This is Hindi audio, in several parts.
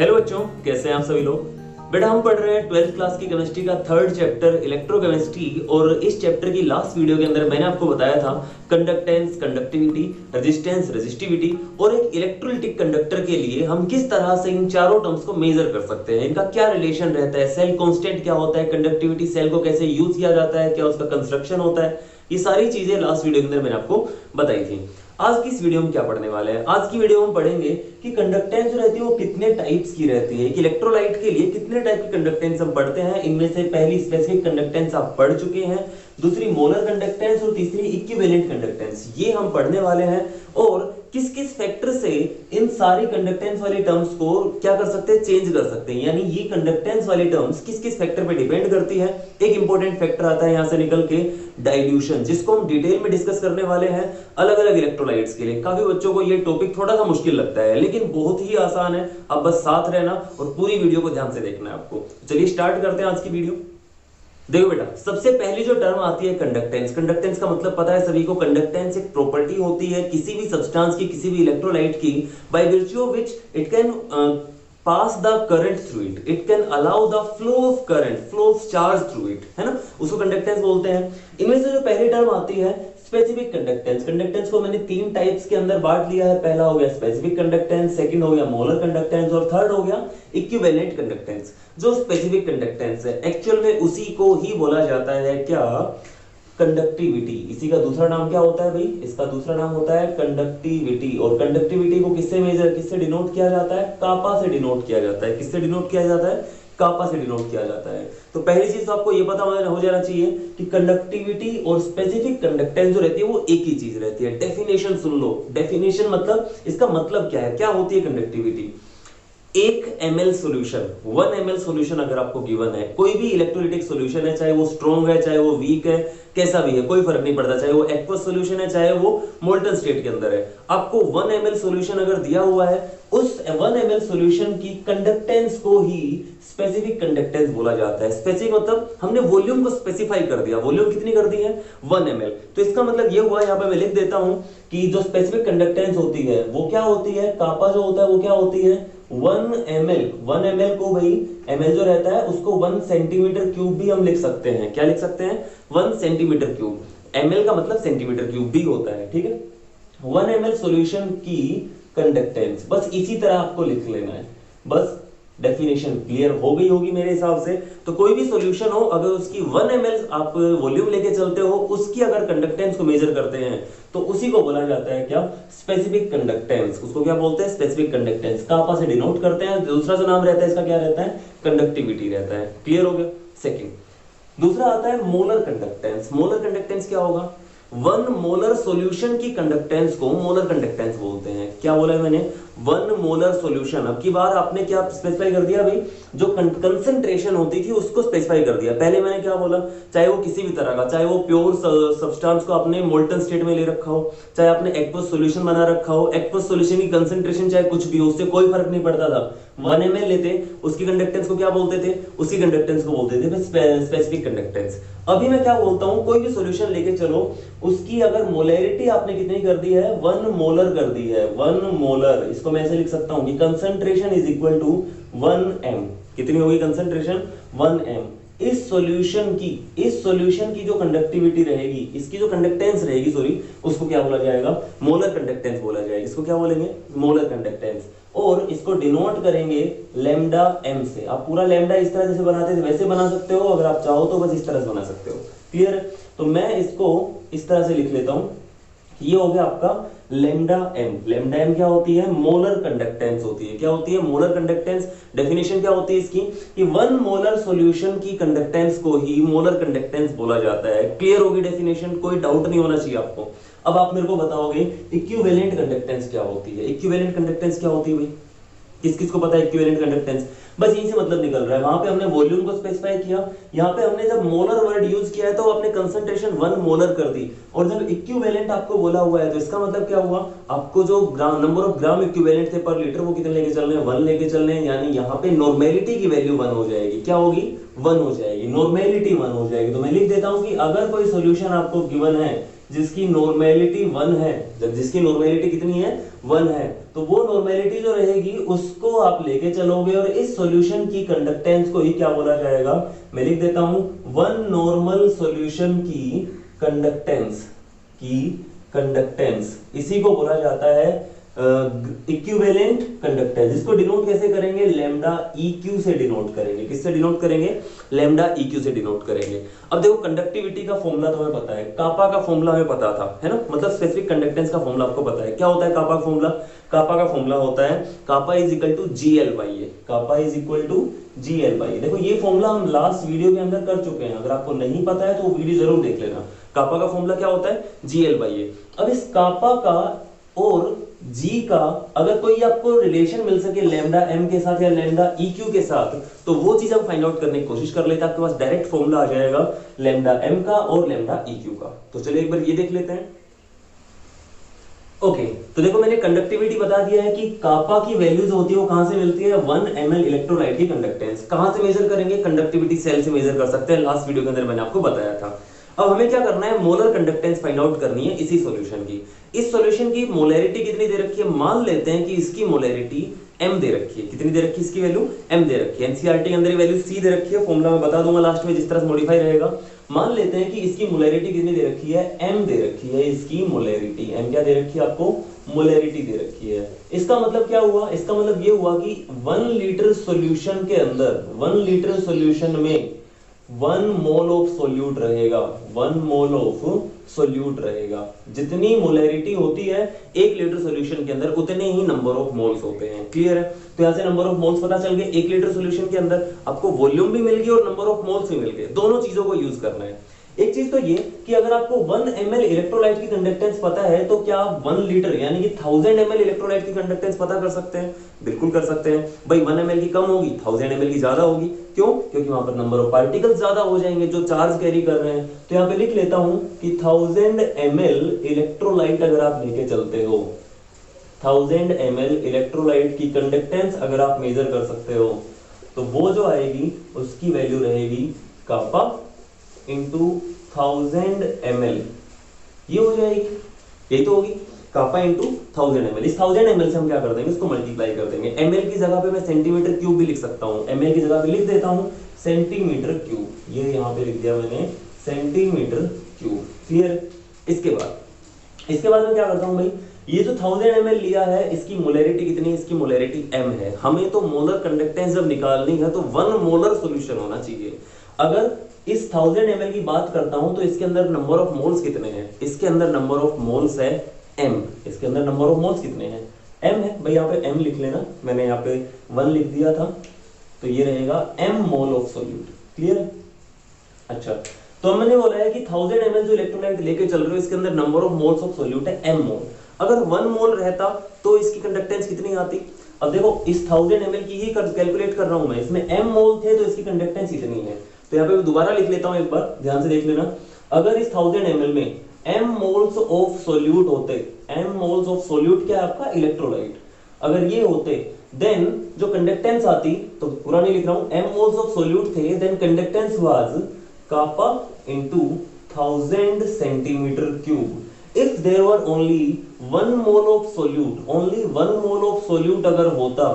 हेलो बच्चों, कैसे हैं आप सभी लोग। बेटा हम पढ़ रहे हैं 12th क्लास की केमिस्ट्री का थर्ड चैप्टर इलेक्ट्रोकेमिस्ट्री। और इस चैप्टर की लास्ट वीडियो के अंदर मैंने आपको बताया था कंडक्टेंस, कंडक्टिविटी, रेजिस्टेंस, रेजिस्टिविटी और एक इलेक्ट्रोलिटिक कंडक्टर के लिए हम किस तरह से इन चारों टर्म्स को मेजर कर सकते हैं, इनका क्या रिलेशन रहता है, सेल कांस्टेंट क्या होता है, कंडक्टिविटी सेल को कैसे यूज किया जाता है, क्या उसका कंस्ट्रक्शन होता है, ये सारी चीजें लास्ट वीडियो के अंदर मैंने आपको बताई थी। आज की इस वीडियो में क्या पढ़ने वाले हैं, आज की वीडियो में पढ़ेंगे कि कंडक्टेंस जो रहती है वो कितने टाइप्स की रहती है, कि इलेक्ट्रोलाइट के लिए कितने टाइप की कंडक्टेंस हम पढ़ते हैं। इनमें से पहली स्पेसिफिक कंडक्टेंस आप पढ़ चुके हैं, दूसरी मोलर कंडक्टेंस और तीसरी इक्विवेलेंट कंडक्टेंस, ये हम पढ़ने वाले हैं। और किस किस फैक्टर से इन सारी कंडक्टेंस वाली टर्म्स को क्या कर सकते हैं, चेंज कर सकते हैं, यानी ये कंडक्टेंस वाली टर्म्स किस किस फैक्टर पे डिपेंड करती है। एक इंपॉर्टेंट फैक्टर आता है यहां से निकल के डाइल्यूशन, जिसको हम डिटेल में डिस्कस करने वाले हैं अलग अलग इलेक्ट्रोलाइट्स के लिए। काफी बच्चों को ये टॉपिक थोड़ा सा मुश्किल लगता है, लेकिन बहुत ही आसान है। आप बस साथ रहना और पूरी वीडियो को ध्यान से देखना है आपको। चलिए स्टार्ट करते हैं आज की वीडियो। देखो बेटा, सबसे पहली जो टर्म आती है कंडक्टेंस। कंडक्टेंस का मतलब पता है सभी को, कंडक्टेंस एक प्रॉपर्टी होती है किसी भी सब्सटेंस की, किसी भी इलेक्ट्रोलाइट की, by virtue of which it can pass the current through it, it can allow the flow of current, flow of charge through it, है ना, उसको कंडक्टेंस बोलते हैं। इनमें से जो पहली टर्म आती है स्पेसिफिक कंडक्टेंस। कंडक्टेंस को मैंने तीन टाइप्स के अंदर बांट लिया है। पहला हो गया स्पेसिफिक कंडक्टेंस, सेकंड हो गया मोलर कंडक्टेंस और थर्ड हो गया इक्विवेलेंट कंडक्टेंस। जो स्पेसिफिक कंडक्टेंस है एक्चुअल में उसी को ही बोला जाता है क्या, कंडक्टिविटी। इसी का दूसरा नाम क्या होता है भाई, इसका दूसरा नाम होता है कंडक्टिविटी। और कंडक्टिविटी को किससे डिनोट किया जाता है, कापा से डिनोट किया जाता है। किससे डिनोट किया जाता है, कापा से डिनोट किया जाता है। तो पहली चीज तो आपको ये पता हो जाना चाहिए कि कंडक्टिविटी और स्पेसिफिक कंडक्टेंस जो रहती है वो एक ही चीज रहती है। डेफिनेशन सुन लो, डेफिनेशन मतलब इसका मतलब क्या है, क्या होती है conductivity. 1 ml solution, 1 ml solution अगर आपको गिवन है, कोई भी इलेक्ट्रोलाइटिक सॉल्यूशन है, चाहे वो स्ट्रॉन्ग है चाहे वो वीक है, कैसा भी है कोई फर्क नहीं पड़ता, चाहे वो एक्वस सॉल्यूशन है चाहे वो मोल्टन स्टेट के अंदर है, आपको 1 ml सॉल्यूशन अगर दिया हुआ है, उस 1 ml सॉल्यूशन की कंडक्टेंस को ही स्पेसिफिक कंडक्टेंस बोला जाता है। स्पेसिफिक मतलब हमने वॉल्यूम को स्पेसिफाई कर दिया, वॉल्यूम कितनी कर दी है 1 ml। तो इसका मतलब ये हुआ, यहाँ पे मैं लिख देता हूं कि जो स्पेसिफिक कंडक्टेंस होती है वो क्या होती है, कापा जो होता है वो क्या होती है 1 ml। 1 ml को भाई ml जो रहता है उसको 1 सेंटीमीटर क्यूब भी हम लिख सकते हैं। क्या लिख सकते हैं, 1 सेंटीमीटर क्यूब। ml का मतलब सेंटीमीटर क्यूब भी होता है, ठीक है। 1 ml सॉल्यूशन की कंडक्टेंस, बस इसी तरह आपको लिख लेना है। बस डेफिनेशन क्लियर हो गई होगी मेरे हिसाब से। तो कोई भी सॉल्यूशन हो, अगर उसकी 1 ml आप वॉल्यूम लेके चलते हो, उसकी अगर कंडक्टेंस को मेजर करते हैं तो उसी को बोला जाता है क्या, स्पेसिफिक कंडक्टेंस। उसको क्या बोलते हैं, स्पेसिफिक कंडक्टेंस। कापा से डिनोट करते हैं। दूसरा जो नाम रहता है इसका क्या रहता है, कंडक्टिविटी रहता है। क्लियर हो गया, सेकंड। दूसरा आता है मोलर कंडक्टेंस। मोलर कंडक्टेंस क्या होगा, 1 मोलर सॉल्यूशन की कंडक्टेंस को मोलर कंडक्टेंस बोलते हैं। क्या बोला है मैंने, 1 मोलर सॉल्यूशन। अब की बार आपने क्या स्पेसिफाई कर दिया भाई, जो कंसंट्रेशन होती थी उसको स्पेसिफाई कर दिया। पहले मैंने क्या बोला, चाहे वो किसी भी तरह का, चाहे वो प्योर सब्सटेंस को आपने मोल्टन स्टेट में ले रखा हो, चाहे आपने एक्वस सॉल्यूशन बना रखा हो, एक्वस सॉल्यूशन की कंसंट्रेशन चाहे कुछ भी हो, उससे कोई फर्क नहीं पड़ता था। 1 ml लेते, उसकी कंडक्टेंस को क्या बोलते थे, उसकी कंडक्टेंस को बोलते थे स्पेसिफिक कंडक्टेंस। अभी मैं क्या बोलता हूं, कोई भी सॉल्यूशन लेके चलो, उसकी अगर मोलैरिटी आपने कितनी कर दी है, 1 मोलर कर दी है, 1 मोलर। इसको मैं ऐसे लिख सकता हूं कि concentration is equal to 1 m। कितनी होगी कंसंट्रेशन, 1 m। इस सॉल्यूशन की जो कंडक्टिविटी रहेगी, इसकी जो कंडक्टेंस रहेगी सॉरी, उसको क्या बोला जाएगा, मोलर कंडक्टेंस बोला जाएगा। इसको क्या बोलेंगे, मोलर कंडक्टेंस। और इसको डिनोट करेंगे लैम्डा m से। आप पूरा लैम्डा इस तरह जैसे बनाते थे वैसे बना सकते हो, अगर आप चाहो तो बस इस तरह से बना सकते हो। क्लियर है, तो मैं इसको इस तरह से लिख लेता हूं, ये हो गया आपका लैम्डा m। लैम्डा m क्या होती है, मोलर कंडक्टेंस होती है। क्या होती है, मोलर कंडक्टेंस। डेफिनेशन क्या होती है इसकी, कि 1 मोलर सॉल्यूशन की कंडक्टेंस को ही मोलर कंडक्टेंस बोला जाता है। क्लियर होगी डेफिनेशन, कोई डाउट नहीं होना चाहिए आपको। अब आप मेरे को बताओगे इक्विवेलेंट कंडक्टेंस क्या होती है। इक्विवेलेंट कंडक्टेंस क्या होती है भाई, किस किस को पता है इक्विवेलेंट कंडक्टेंस। बस यहीं से मतलब निकल रहा है। वहां पे हमने वॉल्यूम को स्पेसिफाई किया, यहाँ पे हमने जब मोलर वर्ड यूज किया है तो आपने कंसंट्रेशन 1 मोलर कर दी। और जब इक्विवेलेंट आपको बोला हुआ है तो इसका मतलब क्या हुआ, आपको जो नंबर ऑफ ग्राम इक्विवेलेंट थे पर लीटर वो कितने लेके चलने हैं, 1 लेके चलने हैं। यानी यहाँ पे नॉर्मेलिटी की वैल्यू 1 हो जाएगी। क्या होगी, 1 हो जाएगी, नॉर्मेलिटी 1 हो जाएगी। तो मैं लिख देता हूं कि अगर कोई सॉल्यूशन आपको गिवन है जिसकी नॉर्मेलिटी 1 है, जब जिसकी नॉर्मेलिटी कितनी है 1 है, तो वो नॉर्मेलिटी जो रहेगी उसको आप लेके चलोगे और इस सॉल्यूशन की कंडक्टेंस को ही क्या बोला जाएगा, मैं लिख देता हूं 1 नॉर्मल सॉल्यूशन की कंडक्टेंस इसी को बोला जाता है इक्विवेलेंट कंडक्टेंस। इसको डिनोट कैसे करेंगे, लैम्डा EQ से डिनोट करेंगे। किससे डिनोट करेंगे, लैम्डा EQ से डिनोट करेंगे। अब देखो कंडक्टिविटी का फॉर्मूला तो हमें पता है, कापा का फॉर्मूला हमें पता था, है ना, मतलब स्पेसिफिक कंडक्टेंस का फॉर्मूला आपको पता है। क्या होता है कापा का फॉर्मूला, कापा का फॉर्मूला होता है kappa is equal to GL/A, kappa is equal to GL/A। देखो ये फॉर्मूला हम लास्ट वीडियो के अंदर कर चुके हैं, अगर आपको नहीं पता है तो वो वीडियो जरूर देख लेना। कापा का फॉर्मूला क्या होता है, GL/A। अब इस कापा का और G का अगर कोई आपको रिलेशन मिल सके लैम्डा M के साथ या लैम्डा EQ के साथ, तो वो चीज हम फाइंड आउट करने की कोशिश कर लेते हैं। आपके पास डायरेक्ट फॉर्मूला आ जाएगा लैम्डा M का और लैम्डा EQ का। तो चलिए एक बार ये देख लेते हैं। ओके, तो देखो मैंने कंडक्टिविटी बता दिया है कि कापा की वैल्यूज होती है वो कहां से मिलती है, 1 ml इलेक्ट्रोलाइट की कंडक्टेंस। कहां से मेजर करेंगे, कंडक्टिविटी सेल से मेजर कर सकते हैं, लास्ट वीडियो के अंदर मैंने आपको बताया था। अब हमें क्या करना है, मोलर कंडक्टेंस फाइंड आउट करनी है इसी सॉल्यूशन की। इस सॉल्यूशन की मोलैरिटी कितनी दे रखी है, मान लेते हैं कि इसकी मोलैरिटी m दे रखी है। कितनी दे रखी है इसकी वैल्यू, m दे रखी है। एनसीईआरटी के अंदर ये वैल्यू c दे रखी है, फॉर्मूला में बता दूंगा लास्ट में जिस तरह से मॉडिफाई रहेगा। मान लेते हैं कि इसकी मोलैरिटी कितनी दे रखी है, m दे रखी है इसकी मोलैरिटी। m क्या दे रखी है आपको, मोलैरिटी दे रखी है। इसका मतलब क्या हुआ, इसका मतलब ये हुआ कि 1 लीटर सॉल्यूशन के अंदर, 1 लीटर सॉल्यूशन में 1 मोल ऑफ सोल्यूट रहेगा, 1 मोल ऑफ सोल्यूट रहेगा। जितनी मोलैरिटी होती है 1 लीटर सॉल्यूशन के अंदर उतने ही नंबर ऑफ मोल्स होते हैं। क्लियर है, तो यहां से नंबर ऑफ मोल्स पता चल गए। 1 लीटर सॉल्यूशन के अंदर आपको वॉल्यूम भी मिल गई और नंबर ऑफ मोल्स भी मिल गए, दोनों चीजों को यूज करना है। एक चीज तो ये कि अगर आपको 1 ml इलेक्ट्रोलाइट की कंडक्टेंस पता है तो क्या आप 1 लीटर यानी कि 1000 ml इलेक्ट्रोलाइट की कंडक्टेंस पता कर सकते हैं, बिल्कुल कर सकते हैं। भाई 1 ml की कम होगी, 1000 ml की ज्यादा होगी। क्यों, क्योंकि वहां पर नंबर ऑफ पार्टिकल्स ज्यादा हो जाएंगे जो चार्ज कैरी कर रहे हैं। तो यहां पे लिख लेता हूं कि 1000 ml इलेक्ट्रोलाइट अगर आप लेके चलते हो, 1000 ml इलेक्ट्रोलाइट की कंडक्टेंस अगर आप मेजर कर सकते हो, तो वो जो आएगी उसकी वैल्यू रहेगी कापा इंटू 1000 ml, ये हो जाएगी, यही तो होगी कापा इंटू 1000 ml। इस 1000 ml से हम क्या कर देंगे, इसको मल्टीप्लाई कर देंगे। ml की जगह पे मैं सेंटीमीटर क्यूब भी लिख सकता हूँ, ml की जगह पे लिख देता हूँ सेंटीमीटर क्यूब, ये यहाँ पे लिख दिया मैंने सेंटीमीटर क्यूब। क्लियर, इसके बाद मैं क्या करता हूँ भाई, ये जो 1000 ml लिया है इसकी मोलैरिटी कितनी है, इसकी मोलैरिटी m है। हमें तो मोलर कंडक्टेंस जब निकालनी है तो 1 मोलर सॉल्यूशन होना चाहिए। अगर इस 1000 ml की बात करता हूं तो इसके अंदर नंबर ऑफ मोल्स कितने हैं, इसके अंदर नंबर ऑफ मोल्स है m। इसके अंदर नंबर ऑफ मोल्स कितने हैं, m है भाई, यहाँ पे m लिख लेना, मैंने यहाँ पे 1 लिख दिया था, तो ये रहेगा m mole of solute. Clear, अच्छा, तो हमने बोला है कि 1000 ml जो इलेक्ट्रोलाइट लेके चल रहे हो इसके अंदर number of moles of solute है m मोल। अगर 1 मोल रहता तो इसकी कंडक्टेंस कितनी आती। अब देखो इस 1000 ml की ही कैलकुलेट कर रहा हूं मैं, इसमें m मोल थे तो इसकी कंडक्टेंस इतनी है। तो यहाँ पे मैं दोबारा लिख लेता हूं, एक बार ध्यान से देख लेना। अगर इस 1000 ml में m मोल्स ऑफ सोल्यूट होते, m मोल्स ऑफ सोल्यूट क्या है आपका, इलेक्ट्रोलाइट, अगर ये होते देन जो कंडक्टेंस आती, तो पूरा नहीं लिख रहा हूं, m मोल्स ऑफ सोल्यूट थे then conductance was kappa into 1000 centimetre cube. If there were only 1 mole of solute, only 1 mole of solute अगर होता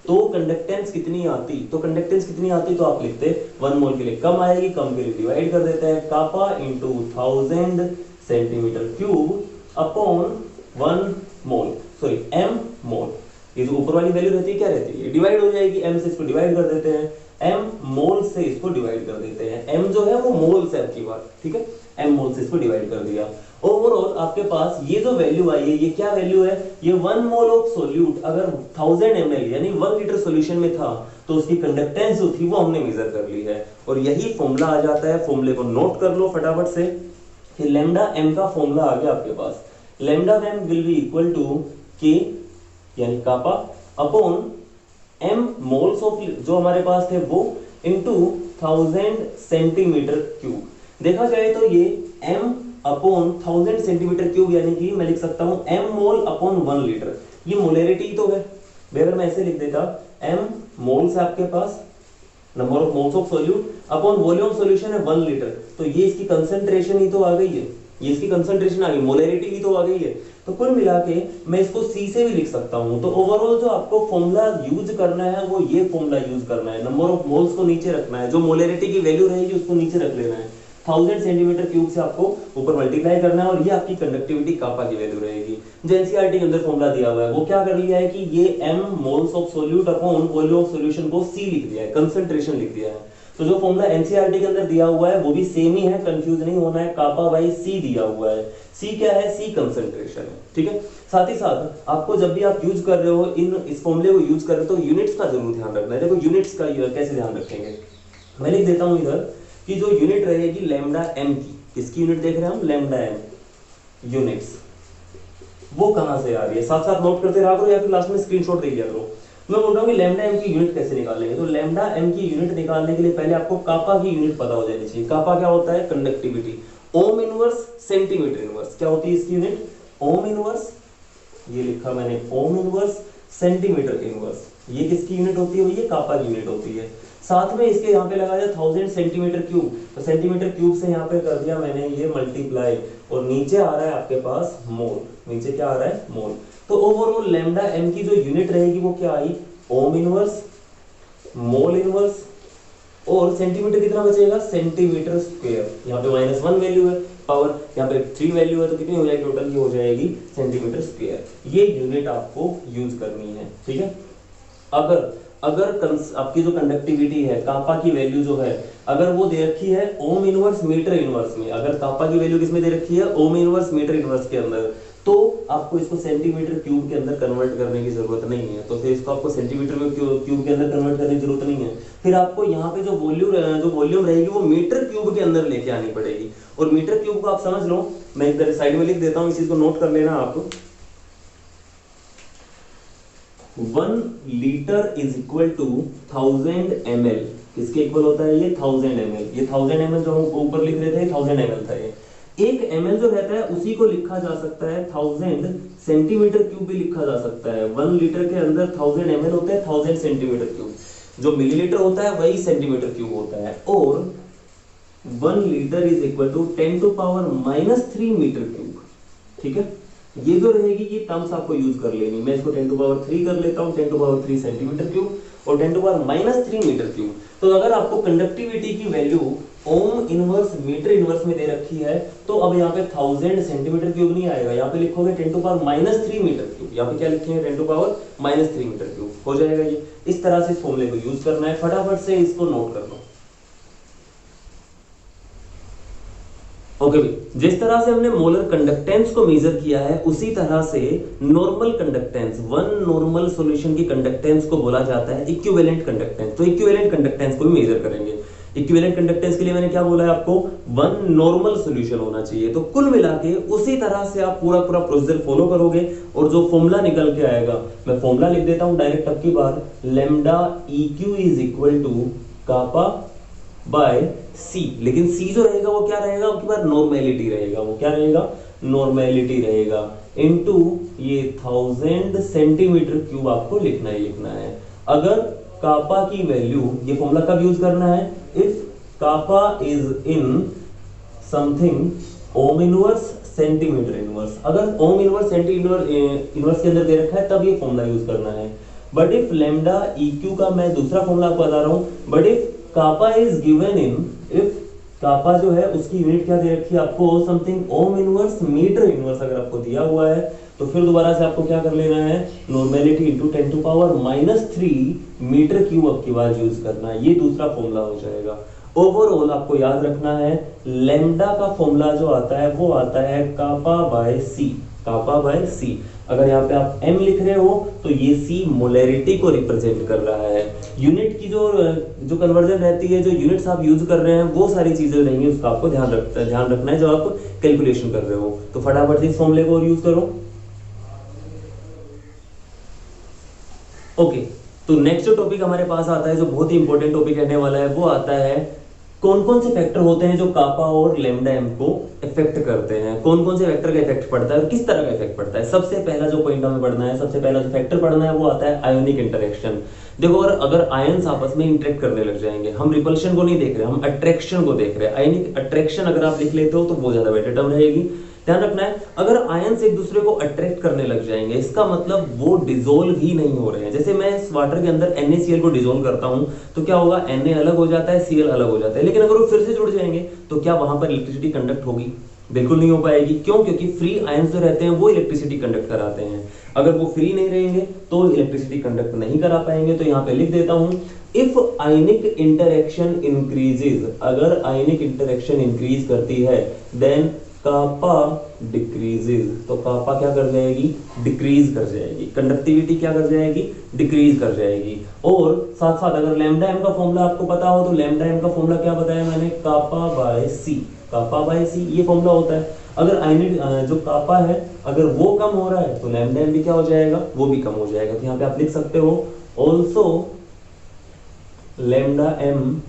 तो कंडक्टेंस कितनी आती, तो कंडक्टेंस कितनी आती, तो आप लिखते 1 मोल के लिए कम आएगी, कम के लिए डिवाइड कर देते हैं kappa into 1000 centimetre cube upon 1 मोल, सॉरी m मोल। ये जो ऊपर वाली वैल्यू रहती है क्या रहती है, डिवाइड हो जाएगी, m से इसको डिवाइड कर देते हैं, m मोल से इसको डिवाइड कर देते हैं। m जो है वो मोल से आपकी बात, ठीक है, m मोल से इसको डिवाइड कर दिया। ओवरऑल आपके पास ये जो वैल्यू आई है ये क्या वैल्यू है, ये 1 मोल ऑफ सोल्यूट अगर 1000 ml यानी 1 लीटर सॉल्यूशन में था तो उसकी कंडक्टेंस जो थी वो हमने मेजर कर ली है। और यही फॉर्मूला आ जाता है, फॉर्मूले को नोट कर लो फटाफट से कि लैम्डा m का फॉर्मूला आ गया आपके पास। Lambda m will be equal to k यानी kappa upon m moles of जो हमारे पास थे वो इनटू 1000 सेंटीमीटर क्यूब। देखा जाए तो ये m अपॉन 1000 सेंटीमीटर क्यूब यानी कि मैं लिख सकता हूं m मोल अपॉन 1 लीटर। ये मोलैरिटी तो है, अगर मैं ऐसे लिख देता m मोल्स है आपके पास, number of moles of solute upon volume solution है 1 लीटर, तो ये इसकी कंसंट्रेशन ही तो आ गई है। ये इसकी कंसंट्रेशन आ गई, मोलैरिटी ही तो आ गई है। तो कुल मिला के मैं इसको C से भी लिख सकता हूं। तो ओवरऑल जो आपको फॉर्मूला यूज करना है वो ये फॉर्मूला यूज करना है, नंबर ऑफ मोल्स को नीचे रखना है, जो मोलैरिटी की वैल्यू रहेगी उसको नीचे रख लेना है, 1000 सेंटीमीटर क्यूब से आपको ऊपर मल्टीप्लाई करना है, और ये आपकी कंडक्टिविटी कापा की वैल्यू रहेगी। जो एनसीईआरटी के अंदर फॉर्मूला दिया हुआ है वो क्या कर लिया है कि ये m moles of solute upon volume of solution को C लिख दिया है, कंसंट्रेशन लिख दिया है। तो जो फॉर्मूला एनसीईआरटी के अंदर दिया हुआ है वो भी सेम ही है, कंफ्यूज नहीं होना है, कापा बाई C दिया हुआ है। C क्या है? C कंसंट्रेशन है, ठीक है। साथ ही साथ आपको जब भी आप यूज कर रहे हो इस फॉर्मूले को यूज कर रहे हो तो यूनिट्स का जरूर ध्यान रखना है। देखो यूनिट्स का कैसे ध्यान रखेंगे, मैं लिख देता हूं इधर कि जो यूनिट रहेगी लैम्डा m की, किसकी यूनिट देख रहे हैं हम? लैम्डा m यूनिट्स, वो कहां से आ रही है साथ साथ नोट करते रहा करो या फिर लास्ट में स्क्रीनशॉट ले लिया करो। मैं बोल रहा हूँ कि लैम्डा m की यूनिट कैसे निकालेंगे। तो लैम्डा m की यूनिट निकालने के लिए पहले आपको कापा की यूनिट पता हो जानी चाहिए। कापा क्या होता है? कंडक्टिविटी। ओम इनवर्स सेंटीमीटर इनवर्स, क्या होती है इसकी यूनिट? ओम इनवर्स, ये लिखा मैंने ओम इनवर्स सेंटीमीटर इनवर्स, ये किसकी यूनिट होती है? ये कापा की यूनिट होती है। साथ में इसके यहाँ पे लगा दिया 1000 सेंटीमीटर क्यूब, तो सेंटीमीटर क्यूब से यहाँ पे कर दिया मैंने ये मल्टीप्लाई, और नीचे आ रहा है आपके पास मोल, नीचे क्या आ रहा है? मोल। तो ओवरऑल लैम्डा m की जो यूनिट रहेगी वो क्या आई? ओम इनवर्स, मोल इनवर्स, और सेंटीमीटर कितना बचेगा? Centimetre square. यहाँ पे -1 वैल्यू है, पावर यहाँ पे 3 वैल्यू है, तो कितनी हो जाएगी टोटल? की हो जाएगी सेंटीमीटर स्क्वायर। ये यूनिट आपको यूज करनी है, ठीक है। अगर आपकी जो कंडक्टिविटी है, कापा की वैल्यू जो है, अगर वो दे रखी है ओम इनवर्स मीटर इनवर्स में, अगर कापा की वैल्यू किसमें दे रखी है? ओम इनवर्स मीटर इनवर्स के अंदर, तो आपको इसको सेंटीमीटर क्यूब के अंदर कन्वर्ट करने की जरूरत नहीं है। तो फिर इसको आपको सेंटीमीटर में क्यूब के अंदर कन्वर्ट करने की जरूरत नहीं है। फिर आपको यहाँ पे जो वॉल्यूम रहेगी वो मीटर क्यूब के अंदर लेके आनी पड़ेगी। और मीटर क्यूब को आप समझ लो, मैं इधर साइड में लिख देता हूँ, इस चीज को नोट कर लेना आप। 1 litre is equal to 1000 ml, किसके इक्वल होता है? ये 1000 ml। ये 1000 ml जो हम ऊपर लिख रहे थे 1000 ml था। ये 1 ml जो रहता है उसी को लिखा जा सकता है 1000 सेंटीमीटर क्यूब भी लिखा जा सकता है। 1 लीटर के अंदर 1000 ml होता है, 1000 सेंटीमीटर क्यूब। जो मिलीलीटर होता है वही सेंटीमीटर क्यूब होता है। और 1 litre is equal to 10 to power -3 metre cube, ठीक है। ये जो रहेगी ये टर्म्स आपको यूज कर लेनी। मैं इसको 10 टू पावर 3 कर लेता हूँ, 10 टू पावर 3 सेंटीमीटर क्यूब और 10 टू पावर -3 मीटर क्यूब। तो अगर आपको कंडक्टिविटी की value ohm inverse metre inverse में दे रखी है, तो अब यहाँ पे 1000 सेंटीमीटर क्यूब नहीं आएगा, यहाँ पे लिखोगे 10 टू पावर -3 मीटर क्यूब। यहाँ पे क्या लिखेंगे? 10 टू पावर -3 मीटर क्यूब हो जाएगा ये। इस तरह से इस फॉर्मूले को यूज करना है, फटाफट से इसको नोट कर लो। ओके भाई, जिस तरह से हमने मोलर कंडक्टेंस को मेजर किया है उसी तरह से normal conductance, one normal solution की कंडक्टेंस को बोला जाता है इक्विवेलेंट कंडक्टेंस। तो इक्विवेलेंट कंडक्टेंस को भी मेजर करेंगे। इक्विवेलेंट कंडक्टेंस के लिए मैंने क्या बोला है आपको? वन नॉर्मल सॉल्यूशन होना चाहिए। तो कुल मिला के उसी तरह से आप पूरा प्रोसीजर फॉलो करोगे और जो फॉर्मूला निकल के आएगा, मैं फॉर्मूला लिख देता हूं डायरेक्ट अब की बार, lambda EQ is equal to kappa by C। लेकिन C जो रहेगा वो क्या रहेगा? आपकी बार नॉर्मेलिटी रहेगा। वो क्या रहेगा? नॉर्मेलिटी रहेगा इनटू ये 1000 सेंटीमीटर क्यूब आपको लिखना है। अगर कापा की वैल्यू, ये फॉर्मूला कब यूज करना है? If kappa is in something ohm inverse centimetre inverse. अगर ओम इनवर्स सेंटीमीटर इनवर्स के अंदर दे रखा है तब ये फॉर्मूला यूज करना है। बट इफ लैम्डा EQ का मैं दूसरा फॉर्मूला आपको बता रहा हूं, but if kappa is given in, if kappa जो है उसकी यूनिट क्या दे रखी है आपको? Something ohm inverse metre inverse अगर आपको दिया हुआ है तो फिर दोबारा से आपको क्या कर लेना है? Normality into 10 to power -3 metre cube अब की बार यूज करना है। ये दूसरा फॉर्मूला हो जाएगा। ओवरऑल आपको याद रखना है लैम्डा का फॉर्मूला जो आता है वो आता है कापा by C, kappa by C। अगर यहाँ पे आप m लिख रहे हो तो ये C मोलैरिटी को रिप्रेजेंट कर रहा है। यूनिट की जो कन्वर्जन रहती है, जो यूनिट्स आप यूज कर रहे हैं वो सारी चीजें रहेंगी, उसका आपको ध्यान रखना है जब आप कैलकुलेशन कर रहे हो। तो फटाफट से इस फॉर्मूले को यूज करो। ओके, तो नेक्स्ट जो टॉपिक हमारे पास आता है, जो बहुत ही इंपॉर्टेंट टॉपिक रहने वाला है, वो आता है कौन कौन से फैक्टर होते हैं जो कापा और लैम्डा एम को इफेक्ट करते हैं, कौन कौन से फैक्टर का इफेक्ट पड़ता है और किस तरह का इफेक्ट पड़ता है। सबसे पहला जो पॉइंट हमें पढ़ना है, सबसे पहला जो फैक्टर पढ़ना है वो आता है आयोनिक इंटरेक्शन। देखो अगर आयंस आपस में इंटरेक्ट करने लग जाएंगे, हम रिपल्शन को नहीं देख रहे, हम अट्रैक्शन को देख रहे हैं। आयनिक अट्रैक्शन अगर आप लिख लेते हो तो वो ज्यादा बेटर टर्म रहेगी। ध्यान रखना है, अगर आयंस एक दूसरे को अट्रैक्ट करने लग जाएंगे इसका मतलब वो डिसोल्व ही नहीं हो रहे हैं। जैसे मैं इस वाटर के अंदर NaCl को डिसोल्व करता हूं तो क्या होगा, Na अलग हो जाता है, Cl अलग हो जाता है। लेकिन अगर वो फिर से जुड़ जाएंगे तो क्या वहां पर इलेक्ट्रिसिटी कंडक्ट होगी? बिल्कुल नहीं हो पाएगी। क्यों? क्योंकि फ्री आयंस जो रहते हैं वो इलेक्ट्रिसिटी कंडक्ट कराते हैं। अगर वो फ्री नहीं रहेंगे तो इलेक्ट्रिसिटी कंडक्ट नहीं करा पाएंगे। तो यहाँ पे लिख देता हूं, इफ आयनिक इंटरेक्शन इंक्रीजेज, अगर आयनिक इंटरेक्शन इंक्रीज करती है देन कापा डिक्रीजेज, तो कापा क्या कर जाएगी, डिक्रीज कर जाएगी। कंडक्टिविटी क्या कर जाएगी, डिक्रीज कर जाएगी। और साथ साथ अगर लैम्डा एम का फॉर्मूला आपको पता हो तो लैम्डा एम का फॉर्मूला क्या बताया मैंने, कापा बाय सी, कापा बाय सी ये फॉर्मूला होता है। अगर आयनिक जो कापा है अगर वो कम हो रहा है तो लैम्डा एम भी क्या हो जाएगा, वो भी कम हो जाएगा। तो यहाँ पे आप लिख सकते हो also lambda M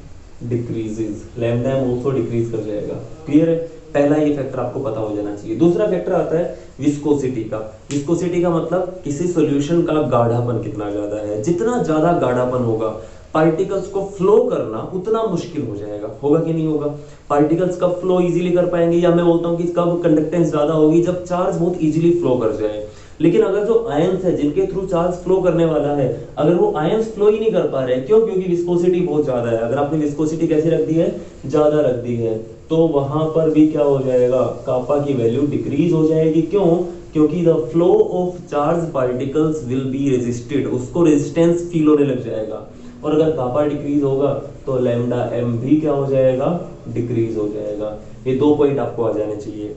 decreases, lambda M also decrease कर जाएगा। क्लियर है? पहला ये फैक्टर आपको पता हो जाना चाहिए। दूसरा फैक्टर आता है विस्कोसिटी का। विस्कोसिटी का मतलब किसी सॉल्यूशन का गाढ़ापन कितना ज्यादा है। जितना ज्यादा गाढ़ापन होगा पार्टिकल्स को फ्लो करना उतना मुश्किल हो जाएगा। होगा कि नहीं होगा? पार्टिकल्स कब फ्लो इजीली कर पाएंगे, या मैं बोलता हूं कि कब कंडक्टेंस ज्यादा होगी, जब चार्ज बहुत इजीली फ्लो कर जाए। लेकिन अगर जो आयंस है जिनके थ्रू चार्ज फ्लो करने वाला है, अगर वो आयंस फ्लो ही नहीं कर पा रहे, क्यों? क्योंकि विस्कोसिटी बहुत ज्यादा है। अगर आपने विस्कोसिटी कैसे रख दी है, ज्यादा रख दी है, तो वहां पर भी क्या हो जाएगा, कापा की वैल्यू डिक्रीज हो जाएगी। क्यों? क्योंकि the flow of charge particles will be resisted, उसको रेजिस्टेंस फील होने लग जाएगा। और अगर कापा डिक्रीज होगा तो लैम्डा एम भी क्या हो जाएगा, डिक्रीज हो जाएगा। ये दो पॉइंट आपको आ जाने चाहिए।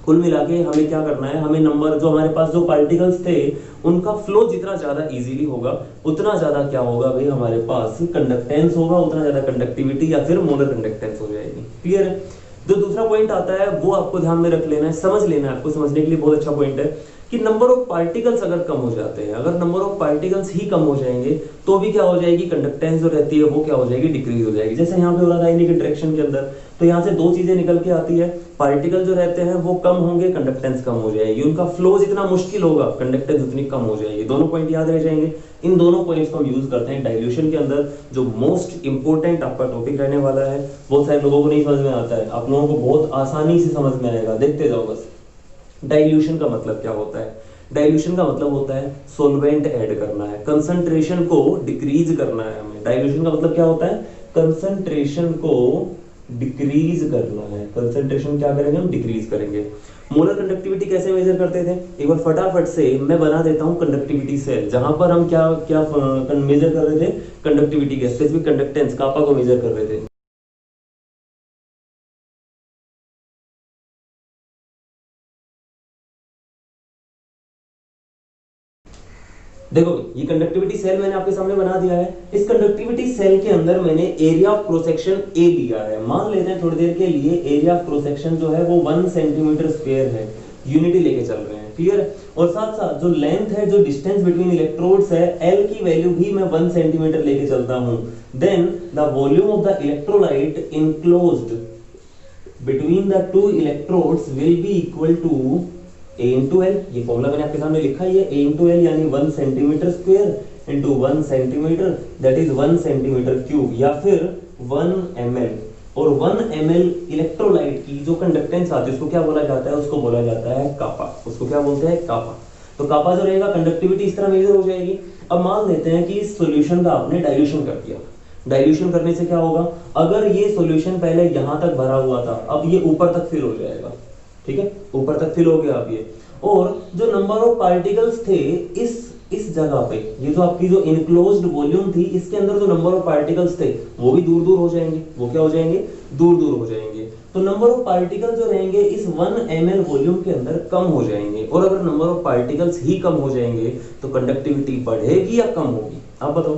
कुल मिला के हमें क्या करना है, हमें नंबर जो हमारे पास जो पार्टिकल्स थे उनका फ्लो जितना ज्यादा इजीली होगा उतना ज्यादा क्या होगा भाई, हमारे पास कंडक्टेंस होगा, उतना ज्यादा कंडक्टिविटी या फिर मोलर कंडक्टेंस हो जाएगी। क्लियर है? जो दूसरा पॉइंट आता है वो आपको ध्यान में रख लेना है, समझ लेना है। आपको समझने के लिए बहुत अच्छा पॉइंट है कि नंबर ऑफ पार्टिकल्स अगर कम हो जाते हैं, अगर नंबर ऑफ पार्टिकल्स ही कम हो जाएंगे तो भी क्या हो जाएगी, कंडक्टेंस जो रहती है वो क्या हो जाएगी, डिक्रीज हो जाएगी। जैसे यहाँ पे हो रहा था आयनिक इंटरेक्शन के अंदर, तो यहाँ से दो चीजें निकल के आती है, पार्टिकल जो रहते हैं वो कम होंगे, कंडक्टेंस कम हो जाएगी, उनका फ्लो जितना मुश्किल होगा कंडक्टेंस उतनी कम हो जाएगी। दोनों पॉइंट याद रह जाएंगे। इन दोनों पॉइंट्स को हम यूज करते हैं डाइल्यूशन के अंदर। जो मोस्ट इंपोर्टेंट आपका टॉपिक रहने वाला है, बहुत सारे लोगों को नहीं समझ में आता है, आप लोगों को बहुत आसानी से समझ में आएगा, देखते जाओ बस। डाइल्यूशन का मतलब क्या होता है? डाइल्यूशन का मतलब होता है सॉल्वेंट ऐड करना है, कंसंट्रेशन को डिक्रीज करना है हमें। डाइल्यूशन का मतलब क्या होता है, कंसंट्रेशन को डिक्रीज करना है। कंसंट्रेशन क्या करेंगे हम, डिक्रीज करेंगे। मोलर कंडक्टिविटी कैसे मेजर करते थे, एक बार फटाफट से मैं बना देता हूं कंडक्टिविटी सेल, जहां पर हम क्या क्या मेजर कर रहे थे, कंडक्टिविटी के स्पेसिफिक कंडक्टेंस कापा को मेजर कर रहे थे। देखो ये कंडक्टिविटी सेल मैंने आपके सामने बना दिया है। इस कंडक्टिविटी सेल के अंदर मैंने area of cross section A दिया है। मान लेते हैं थोड़ी देर के लिए एरिया ऑफ क्रॉस सेक्शन जो है वो 1 सेंटीमीटर स्क्वायर है, यूनिटी लेके चल रहे हैं। क्लियर? और साथ साथ जो लेंथ है, जो डिस्टेंस बिटवीन इलेक्ट्रोड्स है, एल की वैल्यू भी मैं 1 सेंटीमीटर लेके चलता हूं। Then the volume of the electrolyte enclosed between the two electrodes will be equal to A into L. ये फॉर्मूला मैंने आपके सामने लिखा ही है, A इंटू एल यानी 1 centimetre square into 1 centimetre, that is 1 centimetre cube, या फिर 1 ml। और 1 ml इलेक्ट्रोलाइट की जो कंडक्टेंस आती है उसको क्या बोला जाता है, उसको बोला जाता है कापा। उसको क्या बोलते हैं, कापा। तो कापा जो रहेगा, कंडक्टिविटी इस तरह मेजर हो जाएगी। अब मान लेते हैं कि इस सॉल्यूशन का आपने डाइल्यूशन कर दिया। डाइल्यूशन करने से क्या होगा, अगर ये सॉल्यूशन पहले यहां तक भरा हुआ था, अब ये ऊपर तक फिल हो जाएगा। ठीक है, ऊपर तक फिल हो गया अब ये। और जो नंबर ऑफ पार्टिकल्स थे इस जगह पे, ये जो आपकी जो इनक्लोज्ड वॉल्यूम थी, इसके अंदर जो नंबर ऑफ पार्टिकल्स थे वो भी दूर दूर हो जाएंगे। वो क्या हो जाएंगे, दूर दूर हो जाएंगे। तो नंबर ऑफ पार्टिकल जो रहेंगे इस 1 ml वॉल्यूम के अंदर कम हो जाएंगे। और अगर नंबर ऑफ पार्टिकल्स ही कम हो जाएंगे तो कंडक्टिविटी बढ़ेगी या कम होगी, आप बताओ।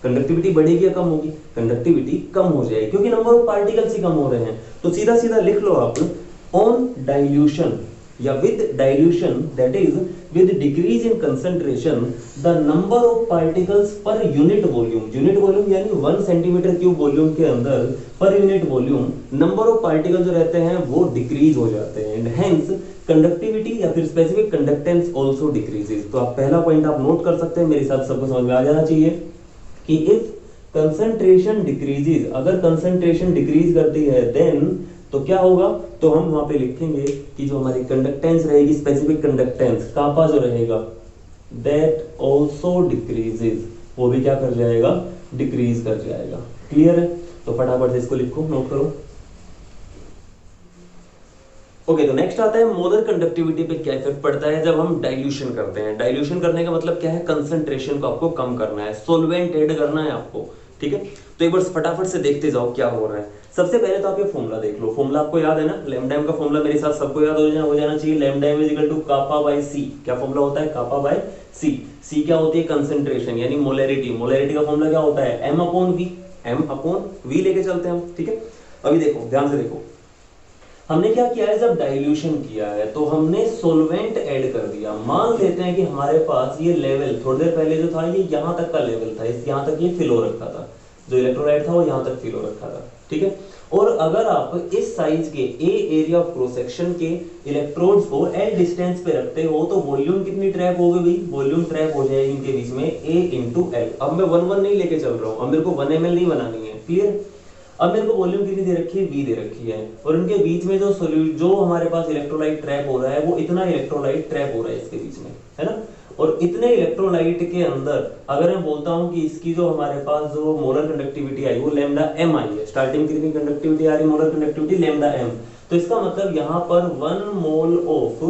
कंडक्टिविटी बढ़ेगी या कम होगी, कंडक्टिविटी कम हो जाएगी, क्योंकि नंबर ऑफ पार्टिकल्स ही कम हो रहे हैं। तो सीधा सीधा लिख लो आप, ऑन डाइल्यूशन या with dilution that is with decrease in concentration the number of particles per unit volume यानी 1 सेंटीमीटर क्यूब वॉल्यूम के अंदर per unit volume number of particle जो रहते हैं वो डिक्रीज हो जाते हैं, एंड हेंस कंडक्टिविटी या फिर स्पेसिफिक कंडक्टेंस आल्सो डिक्रीजेस। तो आप पहला पॉइंट आप नोट कर सकते हैं, मेरे हिसाब से सबको समझ में आ जाना चाहिए कि इफ कंसंट्रेशन डिक्रीजेस, अगर कंसंट्रेशन डिक्रीज करती है देन तो क्या होगा, तो हम वहां पे लिखेंगे कि जो हमारी कंडक्टेंस रहेगी, स्पेसिफिक कंडक्टेंस कापा जो रहेगा दैट आल्सो डिक्रीजेस, वो भी क्या कर जाएगा, डिक्रीज कर जाएगा। क्लियर है? तो फटाफट से इसको लिखो, नोट करो। ओके, तो नेक्स्ट आता है मोलर कंडक्टिविटी पे क्या इफेक्ट पड़ता है जब हम डाइल्यूशन करते हैं। डाइल्यूशन करने का मतलब क्या है, कंसंट्रेशन को आपको कम करना है, सोलवेंट ऐड करना है आपको, ठीक है। तो एक बार फटाफट से देखते जाओ क्या हो रहा है। सबसे पहले तो आप ये फॉर्मूला देख लो, फॉर्मूला आपको याद है ना, लैम्डा एम का फॉर्मूला मेरे साथ सबको याद हो जाना चाहिए। Lambda M is equal to kappa by C. क्या फॉर्मूला होता है, कापा बाय सी। सी क्या होती है, कंसंट्रेशन यानी मोलैरिटी। मोलैरिटी का फॉर्मूला क्या होता है, M upon V. M upon V लेके चलते हैं हम, ठीक है। अभी देखो, ध्यान से देखो, हमने क्या किया है, जब डाइल्यूशन किया है तो हमने सोलवेंट ऐड कर दिया। मान लेते हैं कि हमारे पास ये लेवल थोड़ी देर पहले जो था ये यहां तक का लेवल था, इस यहां तक ये फिलो रखा था, जो इलेक्ट्रोलाइट था वो यहां तक फिलो रखा था, ठीक है। और अगर आप इस साइज के ए एरिया ऑफ क्रॉस सेक्शन के इलेक्ट्रोड्स को एल डिस्टेंस पे रखते हो तो वॉल्यूम कितनी ट्रैप हो गई, वॉल्यूम ट्रैप हो जाएगी इनके बीच में ए इंटू एल। अब मैं 1 नहीं लेके चल रहा हूं, अब मेरे को 1 ml नहीं बनानी है, क्लियर। अब मेरे को वॉल्यूम कितनी दे रखी है, V दे रखी है, और इनके बीच में जो हमारे पास इलेक्ट्रोलाइट ट्रैप हो रहा है वो इतना इलेक्ट्रोलाइट ट्रैप हो रहा है इसके बीच में, है ना। और इतने इलेक्ट्रोलाइट के अंदर अगर मैं बोलता हूं कि इसकी जो हमारे पास जो मोलर कंडक्टिविटी आई वो लैम्डा एम आई है, स्टार्टिंग की कितनी कंडक्टिविटी आ रही है, मोलर कंडक्टिविटी लैम्डा एम, तो इसका मतलब यहाँ पर 1 मोल ऑफ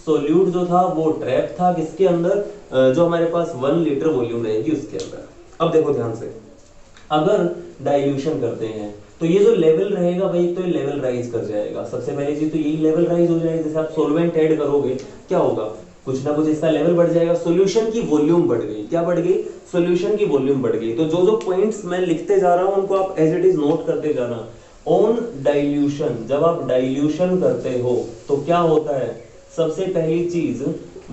सोल्यूट जो था वो ट्रैप था किसके अंदर, जो हमारे पास 1 लीटर वॉल्यूम रहेगी उसके अंदर। अब देखो ध्यान से, अगर डाइल्यूशन करते हैं तो ये जो लेवल रहेगा भाई, तो ये लेवल राइज कर जाएगा। सबसे पहली चीज तो यही लेवल राइज हो जाएगा, जैसे आप सोलवेंट ऐड करोगे क्या होगा, कुछ ना कुछ इसका लेवल बढ़ जाएगा, सॉल्यूशन की वॉल्यूम बढ़ गई। क्या बढ़ गई, सॉल्यूशन की वॉल्यूम बढ़ गई। तो जो जो पॉइंट्स मैं लिखते जा रहा हूं उनको आप एज इट इज नोट करते जाना। ऑन डाइल्यूशन, जब आप डाइल्यूशन करते हो तो क्या होता है, सबसे पहली चीज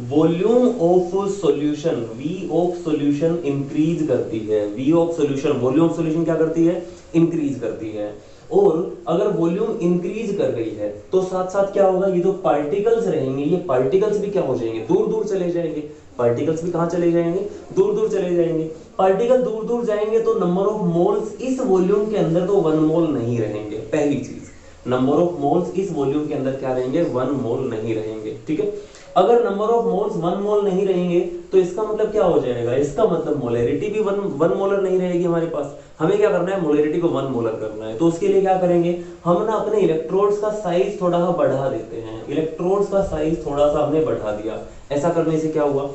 volume of solution, V of solution increase करती है। V of solution, volume of solution क्या करती है, इंक्रीज करती है। और अगर वॉल्यूम इंक्रीज कर गई है तो साथ साथ क्या होगा, ये जो पार्टिकल्स रहेंगे ये पार्टिकल्स भी क्या हो जाएंगे, दूर दूर चले जाएंगे। पार्टिकल्स भी कहां चले जाएंगे, दूर दूर चले जाएंगे। पार्टिकल दूर दूर जाएंगे तो नंबर ऑफ मोल्स इस वॉल्यूम के अंदर तो 1 मोल नहीं रहेंगे। पहली चीज, नंबर ऑफ मोल्स इस वॉल्यूम के अंदर क्या रहेंगे, 1 मोल नहीं रहेंगे, ठीक है। अगर नंबर ऑफ मोल्स 1 मोल नहीं रहेंगे तो इसका मतलब क्या हो जाएगा, इसका मतलब मोलैरिटी भी 1 मोलर नहीं रहेगी हमारे पास। हमें क्या करना है, मोलैरिटी को 1 मोलर करना है। तो उसके लिए क्या करेंगे, हम ना अपने इलेक्ट्रोड्स का साइज थोड़ा सा बढ़ा देते हैं। इलेक्ट्रोड्स का साइज थोड़ा सा हमने बढ़ा दिया। ऐसा करने से क्या हुआ,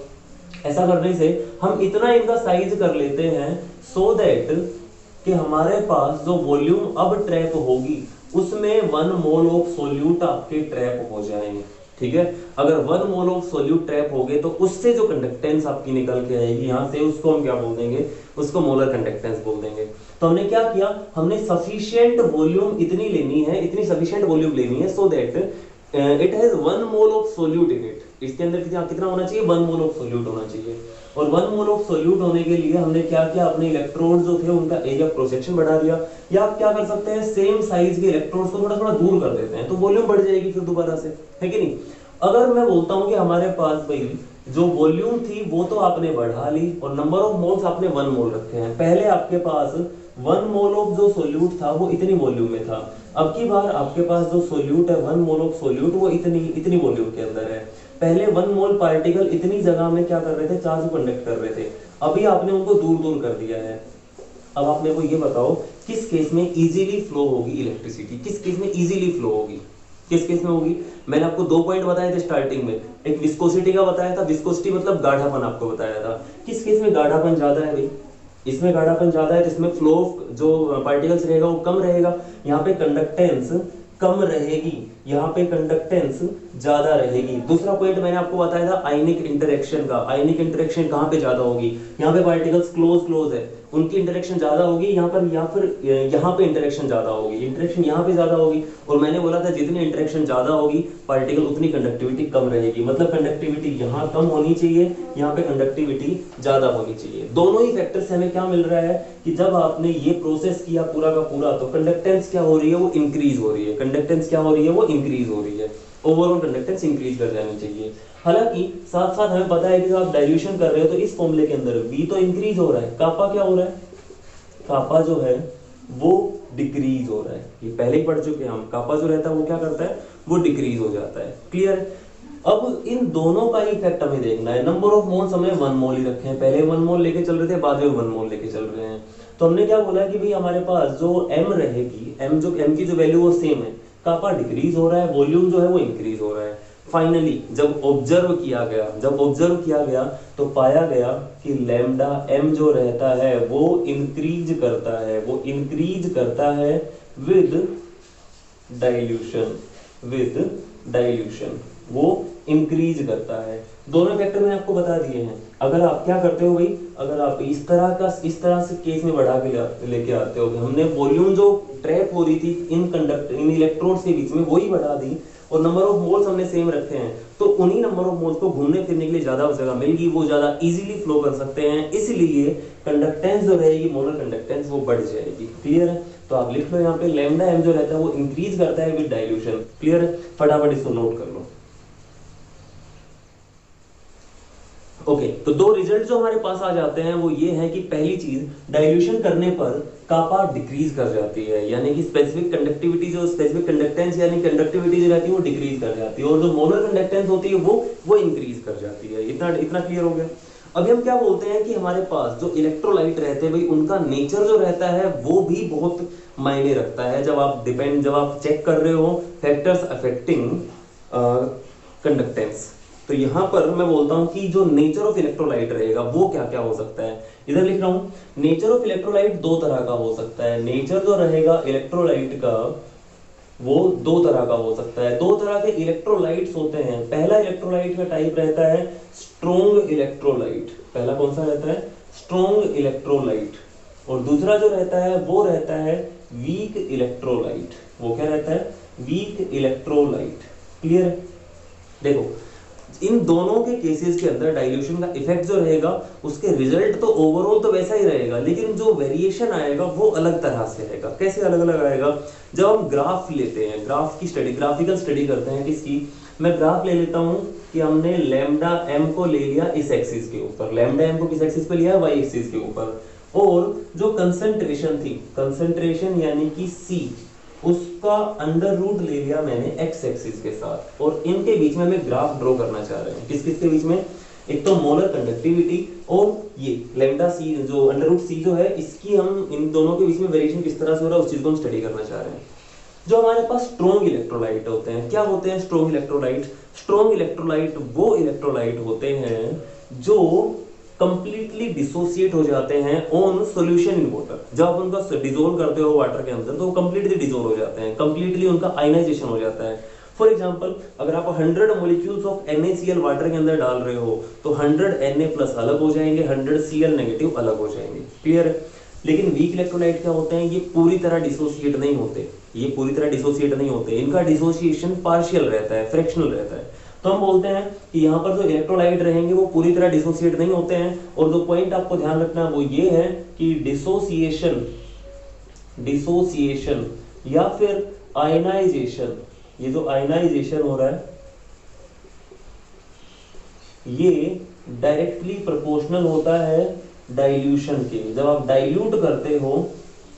ऐसा करने से हम इतना इनका साइज कर लेते हैं सो दैट कि हमारे पास जो वॉल्यूम अब ट्रैप होगी उसमें 1 मोल ऑफ सोल्यूट आपके ट्रैप हो जाएंगे, ठीक है। अगर 1 मोल ऑफ सोल्यूट ट्रैप हो गए तो उससे जो कंडक्टेंस आपकी निकल के आएगी यहां से, उसको हम क्या बोल देंगे, उसको मोलर कंडक्टेंस बोल देंगे। तो हमने क्या किया, हमने सफिशिएंट वॉल्यूम इतनी लेनी है, इतनी सफिशिएंट वॉल्यूम लेनी है so that it has 1 mole of solute in it. इसके अंदर कितना होना चाहिए, 1 मोल ऑफ सोल्यूट होना चाहिए। और 1 मोल ऑफ सोल्यूट होने के लिए हमने क्या किया, अपने इलेक्ट्रोड जो थे उनका एरिया क्रॉस सेक्शन बढ़ा दिया। या आप क्या कर सकते हैं, सेम साइज के इलेक्ट्रोड्स को थोड़ा थोड़ा दूर कर देते हैं तो वॉल्यूम बढ़ जाएगी फिर दोबारा से, है कि नहीं। अगर मैं बोलता हूं कि हमारे पास भाई जो वॉल्यूम थी वो तो आपने बढ़ा ली और नंबर ऑफ मोल्स आपने 1 मोल रखे हैं। पहले आपके पास 1 मोल ऑफ जो सोल्यूट था वो इतनी वॉल्यूम में था, अब की बार आपके पास जो सोल्यूट है 1 मोल ऑफ सोल्यूट वो इतनी वॉल्यूम के अंदर है। पहले 1 मोल पार्टिकल इतनी जगह में क्या कर रहे थे, चार्ज को कंडक्ट कर रहे थे, अभी आपने उनको दूर दूर कर दिया है। अब आप मेरे को ये बताओ किस केस में इजीली फ्लो होगी इलेक्ट्रिसिटी, किस केस में इजीली फ्लो होगी, किस केस में होगी। मैंने आपको 2 पॉइंट बताए थे स्टार्टिंग में, एक विस्कोसिटी का बताया था, विस्कोसिटी मतलब गाढ़ापन आपको बताया था। किस केस में गाढ़ापन ज्यादा है भाई, इसमें गाढ़ापन ज्यादा है तो इसमें फ्लो जो पार्टिकल्स रहेगा वो कम रहेगा, यहाँ पे कंडक्टेंस कम रहेगी। यहाँ पे कंडक्टेंस ज्यादा रहेगी। दूसरा पॉइंट मैंने आपको बताया था आयनिक इंटरेक्शन का। आयनिक इंटरेक्शन कहाँ पे ज्यादा होगी, यहाँ पे पार्टिकल्स क्लोज है, उनकी इंटरेक्शन ज्यादा होगी यहाँ पर, या फिर यहाँ पे इंटरेक्शन ज्यादा होगी, इंटरेक्शन यहाँ पे ज्यादा होगी। और मैंने बोला था जितनी इंटरेक्शन ज्यादा होगी पार्टिकल उतनी कंडक्टिविटी कम रहेगी, मतलब कंडक्टिविटी यहाँ कम होनी चाहिए, यहाँ पे कंडक्टिविटी ज्यादा होनी चाहिए। दोनों ही फैक्टर से हमें क्या मिल रहा है कि जब आपने ये प्रोसेस किया पूरा का पूरा, तो कंडक्टेंस क्या हो रही है, वो इंक्रीज हो रही है। कंडक्टेंस क्या हो रही है, वो इंक्रीज हो रही है। ओवरऑल कंडक्टेंस इंक्रीज कर जानी चाहिए। हालांकि साथ साथ हमें पता है कि जब आप डाइल्यूशन कर रहे हो तो इस फॉर्मूले के अंदर V तो इंक्रीज हो रहा है, कापा क्या हो रहा है, कापा जो है वो डिक्रीज हो रहा है। ये पहले ही पढ़ चुके हैं हम, कापा जो रहता है वो क्या करता है, वो डिक्रीज हो जाता है। क्लियर। अब इन दोनों का इफेक्ट हमें देखना है। नंबर ऑफ मोल्स हमें 1 मोल ही रखे हैं, पहले 1 मोल लेके चल रहे थे, बाद में 1 मोल लेके चल रहे हैं। तो हमने क्या बोला कि भाई हमारे पास जो m रहेगी, m की जो वैल्यू वो सेम है, कापा डिक्रीज हो रहा है, वॉल्यूम जो है वो इंक्रीज हो रहा है। फाइनली जब ऑब्जर्व किया गया तो पाया गया कि लैम्डा m जो रहता है वो इंक्रीज करता है विद डाइल्यूशन, वो इंक्रीज करता है। दोनों फैक्टर मैंने आपको बता दिए हैं। अगर आप क्या करते हो भाई, अगर आप इस तरह से केस में बढ़ा के लेके आते हो, हमने वॉल्यूम जो ट्रैप हो रही थी इन इलेक्ट्रोड्स के बीच में वही बढ़ा दी, और नंबर ऑफ मोल्स हमने सेम रखे हैं, तो उन्हीं नंबर ऑफ मोल्स को घूमने फिरने के लिए ज्यादा जगह मिलेगी, वो ज्यादा इजीली फ्लो कर सकते हैं, इसलिए कंडक्टेंस जो रहेगी, मोलर कंडक्टेंस वो बढ़ जाएगी। क्लियर है। तो आप लिख लो यहाँ पे लैम्डा m जो रहता है वो इंक्रीज करता है विद डाइल्यूशन। क्लियर है, फटाफट इसको नोट कर लो। ओके, तो दो रिजल्ट जो हमारे पास आ जाते हैं वो ये है कि पहली चीज, डाइल्यूशन करने पर कापा डिक्रीज कर जाती है, यानी कि स्पेसिफिक कंडक्टेंस यानी कंडक्टिविटी जो रहती है वो डिक्रीज कर जाती है, और जो मोलर कंडक्टेंस होती है वो इंक्रीज कर जाती है। इतना क्लियर हो गया। अभी हम क्या बोलते हैं कि हमारे पास जो इलेक्ट्रोलाइट रहते हैं भाई, उनका नेचर जो रहता है वो भी बहुत मायने रखता है। जब आप चेक कर रहे हो फैक्टर्स अफेक्टिंग कंडक्टेंस, तो यहां पर मैं बोलता हूं कि जो नेचर ऑफ इलेक्ट्रोलाइट रहेगा वो क्या क्या हो सकता है। इधर लिख रहा हूं, नेचर ऑफ इलेक्ट्रोलाइट दो तरह का हो सकता है। नेचर जो रहेगा इलेक्ट्रोलाइट का वो दो तरह का हो सकता है। दो तरह के इलेक्ट्रोलाइट्स होते हैं। पहला इलेक्ट्रोलाइट का टाइप रहता है स्ट्रॉन्ग इलेक्ट्रोलाइट। पहला कौन सा रहता है, स्ट्रॉन्ग इलेक्ट्रोलाइट, और दूसरा जो रहता है वो रहता है वीक इलेक्ट्रोलाइट। वो क्या रहता है, वीक इलेक्ट्रोलाइट। क्लियर। देखो इन दोनों के केसेस के अंदर डाइल्यूशन का इफेक्ट जो रहेगा उसके रिजल्ट तो ओवरऑल तो वैसा ही रहेगा, लेकिन जो वेरिएशन आएगा वो अलग तरह से आएगा। कैसे अलग अलग आएगा, जब हम ग्राफ लेते हैं, ग्राफिकल स्टडी करते हैं किसकी, मैं ग्राफ ले लेता हूं कि हमने लैम्डा m को ले लिया इस एक्सिस के ऊपर, लैम्डा m को किस एक्सिस पे लिया, y एक्सिस के ऊपर, और जो कंसंट्रेशन थी, कंसंट्रेशन यानी कि c, उसका अंडर रूट ले लिया मैंने x एक्सिस के साथ, और इनके बीच में मैं ग्राफ ड्रॉ करना चाह रहे हैं। किस किस के बीच में, एक तो मोलर कंडक्टिविटी और ये लैम्डा c जो अंडर रूट c जो है, इसकी हम इन दोनों के बीच में वेरिएशन किस तरह से हो रहा है उस चीज को हम स्टडी करना चाह रहे हैं। जो हमारे पास स्ट्रॉन्ग इलेक्ट्रोलाइट होते हैं, क्या होते हैं स्ट्रॉन्ग इलेक्ट्रोलाइट, स्ट्रॉन्ग इलेक्ट्रोलाइट वो इलेक्ट्रोलाइट होते हैं जो कंप्लीटली डिसोसिएट हो जाते हैं ऑन सॉल्यूशन इन वाटर। जब आप उनका डिसोल्व करते हो वाटर के अंदर तो वो कंप्लीटली डिसोल्व हो जाते हैं, कंप्लीटली उनका आयनाइजेशन हो जाता है। फॉर एग्जांपल अगर आप 100 मॉलिक्यूल्स ऑफ NaCl वाटर के अंदर डाल रहे हो तो 100 Na+ अलग हो जाएंगे, 100 Cl नेगेटिव अलग हो जाएंगे। क्लियर है। लेकिन वीक इलेक्ट्रोलाइट क्या होते हैं, ये पूरी तरह डिसोसिएट नहीं होते, ये पूरी तरह डिसोसिएट नहीं होते, इनका डिसोसिएशन पार्शियल रहता है, फ्रैक्शनल रहता है। तो हम बोलते हैं कि यहाँ पर जो इलेक्ट्रोलाइट रहेंगे वो पूरी तरह डिसोसिएट नहीं होते हैं। और जो पॉइंट आपको ध्यान रखना है वो ये है कि डिसोसिएशन या फिर आयनाइजेशन, ये जो आयनाइजेशन हो रहा है ये डायरेक्टली प्रोपोर्शनल होता है डाइल्यूशन के। जब आप डाइल्यूट करते हो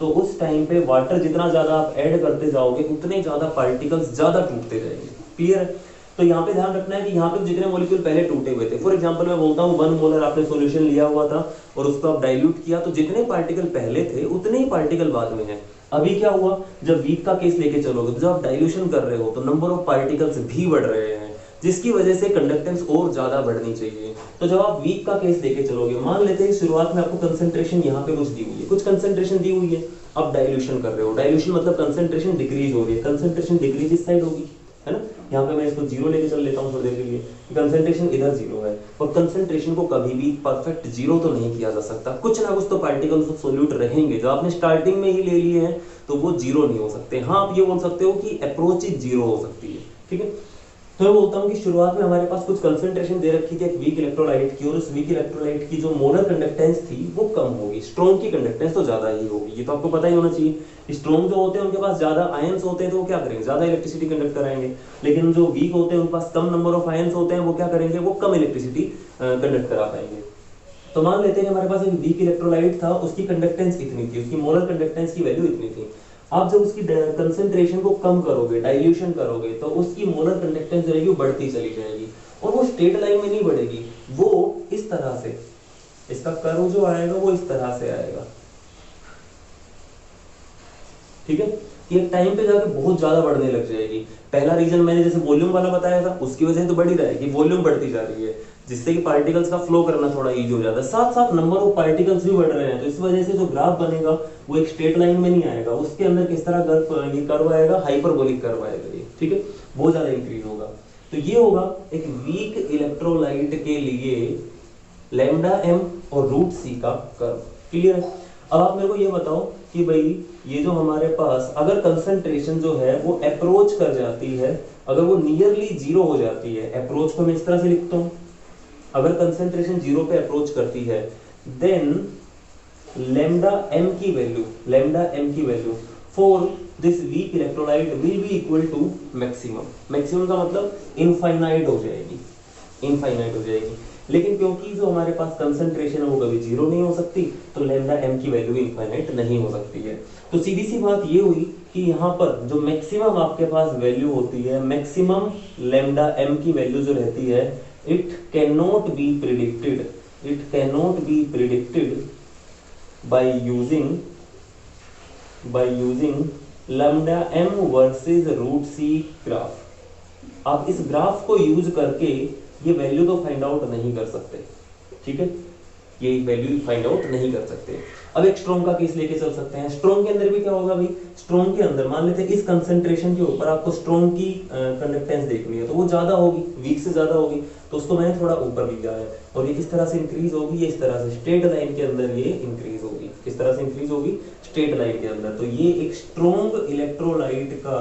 तो उस टाइम पे वाटर जितना ज्यादा आप ऐड करते जाओगे उतने ज्यादा पार्टिकल्स ज्यादा टूटते जाएंगे। क्लियर है। तो यहाँ पे ध्यान रखना है कि यहाँ पे जितने मॉलिक्यूल पहले टूटे हुए थे, फॉर एग्जांपल मैं बोलता हूँ 1 मोलर आपने सॉल्यूशन लिया हुआ था और उसको आप डाइल्यूट किया, तो जितने पार्टिकल पहले थे उतने ही पार्टिकल बाद में हैं। अभी क्या हुआ, जब वीक का केस लेके चलोगे तो जब आप डाइल्यूशन कर रहे हो तो नंबर ऑफ पार्टिकल्स भी बढ़ रहे हैं, जिसकी वजह से कंडक्टेंस और ज्यादा बढ़नी चाहिए। तो जब आप वीक का केस लेके चलोगे, मान लेते हैं शुरुआत में आपको कंसंट्रेशन यहाँ पे कुछ दी हुई है, कुछ कंसंट्रेशन दी हुई है, अब डाइल्यूशन कर रहे हो, डाइल्यूशन मतलब कंसंट्रेशन डिक्रीज हो रही है, कंसंट्रेशन डिक्रीज इस साइड होगी, है ना। यहाँ पे मैं इसको 0 लेके चल लेता हूँ थोड़ी देर के लिए, कंसंट्रेशन इधर 0 है, और कंसंट्रेशन को कभी भी परफेक्ट 0 तो नहीं किया जा सकता, कुछ ना कुछ तो पार्टिकल्स सोल्यूट रहेंगे, जो आपने स्टार्टिंग में ही ले लिए हैं तो वो 0 नहीं हो सकते। हाँ, आप ये बोल सकते हो कि अप्रोच ही 0 हो सकती है, ठीक है। तो मैं बोलता हूँ कि शुरुआत में हमारे पास कुछ कंसंट्रेशन दे रखी थी एक वीक इलेक्ट्रोलाइट की, और उस वीक इलेक्ट्रोलाइट की जो मोलर कंडक्टेंस थी वो कम होगी, स्ट्रॉन्ग की कंडक्टेंस तो ज्यादा ही होगी, ये तो आपको पता ही होना चाहिए। स्ट्रॉन्ग जो होते हैं उनके पास ज्यादा आयंस होते हैं तो वो क्या करेंगे, ज्यादा इलेक्ट्रिसिटी कंडक्ट कराएंगे, लेकिन जो वीक होते हैं उनके पास कम नंबर ऑफ आयंस होते हैं, वो क्या करेंगे, वो कम इलेक्ट्रिसिटी कंडक्ट करा पाएंगे। तो मान लेते हैं हमारे पास एक वीक इलेक्ट्रोलाइट था, उसकी कंडक्टेंस इतनी थी, उसकी मोलर कंडक्टेंस की वैल्यू इतनी थी। आप जब उसकी कंसंट्रेशन को कम करोगे, डाइल्यूशन करोगे, तो उसकी मोलर कंडक्टेंस जो रहेगी वो बढ़ती चली जाएगी, और वो स्ट्रेट लाइन में नहीं बढ़ेगी, वो इस तरह से, इसका कर्व जो आएगा वो इस तरह से आएगा, ठीक है। ये टाइम पे जाके बहुत ज्यादा बढ़ने लग जाएगी। पहला रीजन मैंने जैसे वॉल्यूम वाला बताया था, उसकी वजह से तो बढ़ ही रहेगी, वॉल्यूम बढ़ती जा रही है, जिससे कि पार्टिकल्स का फ्लो करना थोड़ा इजी हो जाता है, साथ साथ नंबर ऑफ पार्टिकल्स भी बढ़ रहे हैं, तो इस वजह से जो ग्राफ बनेगा वो एक स्ट्रेट लाइन में नहीं आएगा, उसके अंदर किस तरह ये कर्व आएगा, हाइपरबोलिक कर्व आएगा ये, ठीक है, बहुत ज्यादा इंक्रीज होगा। तो ये होगा एक वीक इलेक्ट्रोलाइट के लिए लैम्डा एम और रूट सी का कर्व, क्लियर है। अब आप मेरे को ये बताओ कि भाई ये जो हमारे पास अगर कंसंट्रेशन जो है वो अप्रोच कर जाती है, अगर वो नियरली 0 हो जाती है, अप्रोच को मैं इस तरह से लिखता हूं, अगर कंसंट्रेशन 0 पे अप्रोच करती है, देन लैम्डा एम की value for this weak electrolyte will be equal to maximum. Maximum का मतलब इनफाइनाइट हो जाएगी, लेकिन क्योंकि जो हमारे पास कंसंट्रेशन है वो कभी 0 नहीं हो सकती, तो लैम्डा एम की वैल्यू इनफाइनाइट नहीं हो सकती है। तो सीधी सी बात ये हुई कि यहाँ पर जो मैक्सिमम आपके पास वैल्यू होती है, मैक्सिमम लैम्डा एम की वैल्यू जो रहती है, it can not be predicted by using lambda M versus root C graph. आप इस ग्राफ को यूज करके ये वैल्यू तो फाइंड आउट नहीं कर सकते, ठीक है, ये वैल्यू फाइंड आउट नहीं कर सकते। अब एक स्ट्रॉन्ग का केस लेके चल सकते हैं। स्ट्रॉन्ग के अंदर भी क्या होगा भाई, स्ट्रॉन्ग के अंदर मान लेते हैं इस कंसंट्रेशन के ऊपर आपको स्ट्रॉन्ग की कंडक्टेंस देखनी है, तो वो ज्यादा होगी, वीक से ज्यादा होगी, तो उसको मैंने थोड़ा ऊपर लिया है, और ये किस तरह से इंक्रीज होगी, ये इस तरह से स्ट्रेट लाइन के अंदर ये इंक्रीज होगी, किस तरह से इंक्रीज होगी, स्ट्रेट लाइन के अंदर। तो ये एक स्ट्रॉन्ग इलेक्ट्रोलाइट का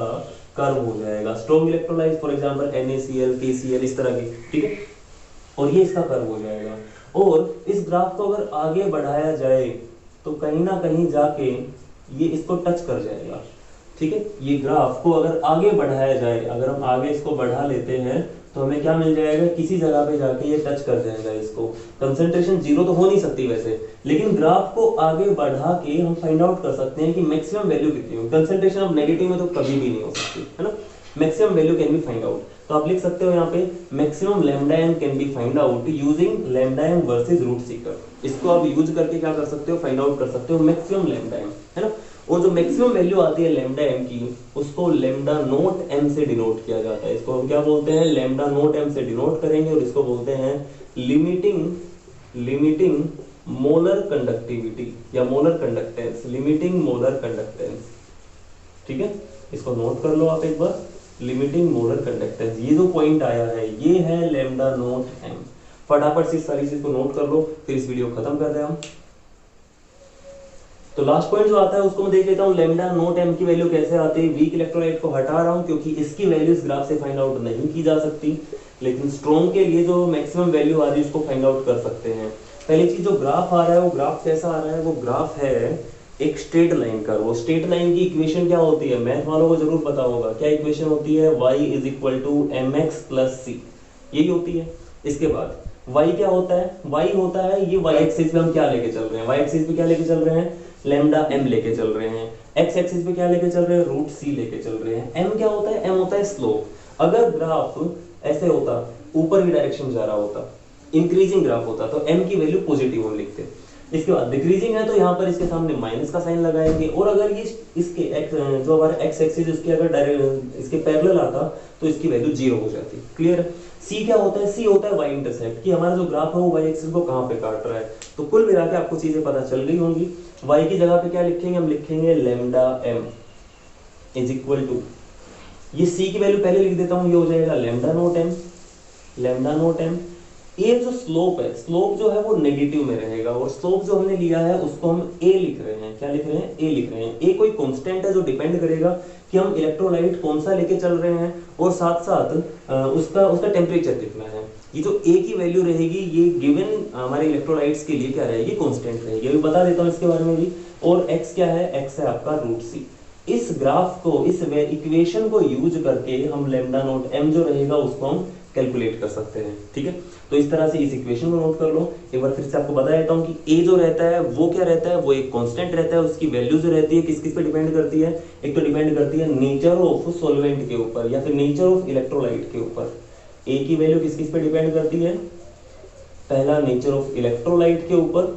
कर्व हो जाएगा। Strong electrolyte for example NaCl, KCl इस तरह की, ठीक है, और ये इसका कर्व हो जाएगा। और इस ग्राफ को अगर आगे बढ़ाया जाए तो कहीं ना कहीं जाके ये इसको टच कर जाएगा, ठीक है। ये ग्राफ को अगर आगे बढ़ाया जाए, अगर हम आगे इसको बढ़ा लेते हैं तो हमें क्या मिल जाएगा, किसी जगह पे जाके ये टच कर जाएगा इसको। कंसंट्रेशन 0 तो हो नहीं सकती वैसे, लेकिन ग्राफ को आगे बढ़ा के हम फाइंड आउट कर सकते हैं कि मैक्सिमम वैल्यू कितनी होगी। कंसंट्रेशन अब नेगेटिव में तो कभी भी नहीं हो सकती, है ना। Maximum value can be find out, तो आप लिख सकते हो यहाँ पे maximum lambda M can be find out using lambda M versus root C curve. इसको आप यूज करके क्या कर सकते हो, फाइंड आउट कर सकते हो मैक्सिमम लैम्डा एम, है ना। और जो मैक्सिमम वैल्यू आती है लैम्डा एम की, उसको लैम्डा नोट एम से डिनोट किया जाता है। इसको हम क्या बोलते हैं, लैम्डा नोट एम से डिनोट करेंगे, और इसको बोलते हैं लिमिटिंग मोलर कंडक्टिविटी या molar conductance, limiting molar conductance, ठीक है। इसको नोट कर लो आप एक बार, लिमिटिंग मोलर कंडक्टेंस। ये जो पॉइंट आया है ये है लैम्डा नोट एम। फटाफट से सारी चीज को नोट कर लो, फिर इस वीडियो खत्म कर रहे हैं हम। तो लास्ट पॉइंट जो आता है उसको मैं देख लेता हूं, लैम्डा नोट एम की वैल्यू कैसे आती है। वीक इलेक्ट्रोलाइट को हटा रहा हूं क्योंकि इसकी वैल्यू इस ग्राफ से फाइंड आउट नहीं की जा सकती, लेकिन स्ट्रॉन्ग के लिए जो मैक्सिमम वैल्यू आ रही है उसको फाइंड आउट कर सकते हैं। पहली चीज, जो ग्राफ आ रहा है वो ग्राफ कैसा आ रहा है, वो ग्राफ है एक स्ट्रेट लाइन का। वो स्ट्रेट लाइन की इक्वेशन क्या होती है, मैथ वालों को जरूर पता होगा क्या इक्वेशन होती है, y = mx + c, यही होती है। इसके बाद y क्या होता है, y होता है, ये y एक्सिस पे हम क्या लेके चल रहे हैं, y एक्सिस पे क्या लेके चल रहे हैं, लैम्डा m लेके चल रहे हैं। x एक्सिस पे क्या लेके चल रहे हैं, रूट c लेके चल रहे हैं। m क्या होता है, m होता है स्लोप। अगर ग्राफ ऐसे होता, ऊपर की डायरेक्शन जा रहा होता, इंक्रीजिंग ग्राफ होता, तो m की वैल्यू पॉजिटिव हम लिखते। इसके बाद डिक्रीजिंग है तो यहाँ पर इसके सामने माइनस का साइन लगाएंगे, और अगर ये इसके जो हमारा एक्स एक्सिस इसके अगर इसके पैरेलल आता तो इसकी वैल्यू 0 हो जाती। क्लियर है। सी क्या होता है, सी होता है वाई इंटरसेप्ट, कि हमारा जो ग्राफ है वो वाई एक्सिस को कहाँ पे काट रहा है। तो कुल मिला के आपको चीजें पता चल गई होंगी। वाई की जगह पे क्या लिखेंगे, हम लिखेंगे लैम्डा एम = ये C की वैल्यू पहले लिख देता हूँ, ये हो जाएगा lambda naught m, lambda naught m। ये जो स्लोप है, स्लोप जो है वो नेगेटिव में रहेगा, और स्लोप जो हमने लिया है उसको हम a लिख रहे हैं। क्या लिख रहे हैं? a लिख रहे हैं। a कोई कांस्टेंट है जो डिपेंड करेगा कि हम इलेक्ट्रोलाइट कौन सा लेके चल रहे हैं, और साथ साथ उसका टेम्परेचर कितना है। ये जो a की वैल्यू रहेगी ये गिवन हमारे इलेक्ट्रोलाइट्स के लिए क्या रहेगी? कांस्टेंट रहेगी। अभी बता देता हूँ इसके बारे में भी। और x क्या है? x है आपका √c। इस ग्राफ को, इस इक्वेशन को यूज करके हम लैम्डा नॉट m जो रहेगा उसको हम कैलकुलेट कर सकते हैं। ठीक है, तो इस तरह से इस इक्वेशन को नोट कर लो। एक बार फिर से आपको बता देता हूं कि a जो रहता है वो क्या रहता है? वो एक कांस्टेंट रहता है। उसकी वैल्यू जो रहती है किस किस पे डिपेंड करती है? एक तो डिपेंड करती है नेचर ऑफ सॉल्वेंट के ऊपर या फिर नेचर ऑफ इलेक्ट्रोलाइट के ऊपर। a की वैल्यू किस किस पे डिपेंड करती है? पहला नेचर ऑफ इलेक्ट्रोलाइट के ऊपर,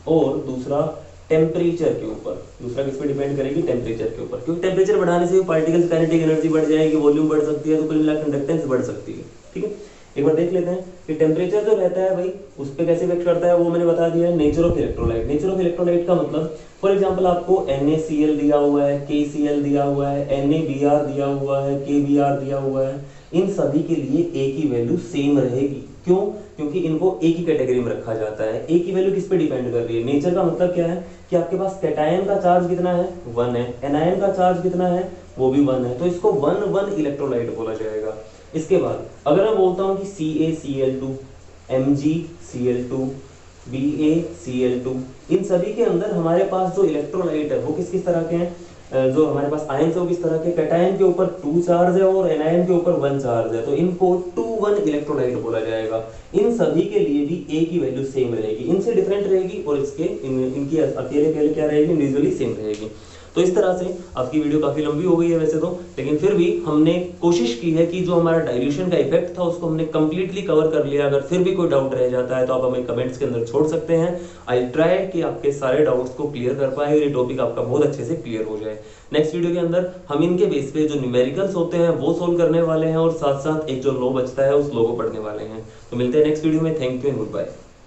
और दूसरा टेम्परेचर के ऊपर। दूसरा किस पे डिपेंड करेगी? टेम्परेचर के ऊपर, क्योंकि टेम्परेचर बढ़ाने से पार्टिकल्स की काइनेटिक एनर्जी बढ़ जाएगी, वॉल्यूम बढ़ सकती है, तो कुल मिलाकर कंडक्टेंस बढ़ सकती है। ठीक है, एक बार देख लेते हैं कि टेम्परेचर जो रहता है भाई उस पे कैसे इफेक्ट करता है, वो मैंने बता दिया है। Nature of electrolyte, nature of electrolyte का मतलब फॉर एग्जांपल आपको NaCl दिया हुआ है, KCl दिया हुआ है, NaBr दिया हुआ है, KBr दिया हुआ है, इन सभी के लिए a की वैल्यू सेम रहेगी। क्यों? क्योंकि इनको a की कैटेगरी में रखा जाता है। a की वैल्यू किस पे डिपेंड कर रही है? नेचर का मतलब क्या है कि आपके पास कैटायन का चार्ज कितना है? 1 है। एनायन का चार्ज कितना है? वो भी 1 है। तो इसको 1 1 इलेक्ट्रोलाइट बोला जाएगा। इसके बाद अगर मैं बोलता हूं कि CaCl2, MgCl2, BaCl2, इन सभी के अंदर हमारे पास जो इलेक्ट्रोलाइट है वो किस किस तरह के हैं? जो हमारे पास आयन है वो किस तरह के? कैटायन के ऊपर 2 चार्ज है और एनायन के ऊपर 1 चार्ज है, तो इनको 2 1 इलेक्ट्रोलाइट बोला जाएगा। इन सभी के लिए भी a की वैल्यू सेम रहेगी, इनसे डिफरेंट रहेगी, और इनकी अकेले अकेले क्या रहेगी? इंडिविजुअली सेम रहेगी। तो इस तरह से आपकी वीडियो काफी लंबी हो गई है वैसे तो, लेकिन फिर भी हमने कोशिश की है कि जो हमारा डाइल्यूशन का इफेक्ट था उसको हमने कंप्लीटली कवर कर लिया। अगर फिर भी कोई डाउट रह जाता है तो आप हमें कमेंट्स के अंदर छोड़ सकते हैं। आई ट्राई कि आपके सारे डाउट्स को क्लियर कर पाए और ये टॉपिक आपका बहुत अच्छे से क्लियर हो जाए। नेक्स्ट वीडियो के अंदर हम इनके बेस पे जो न्यूमेरिकल्स होते हैं वो सोल्व करने वाले हैं, और साथ साथ एक जो लॉ बचता है उस लॉ को पढ़ने वाले हैं। तो मिलते हैं नेक्स्ट वीडियो में। Thank you and good bye.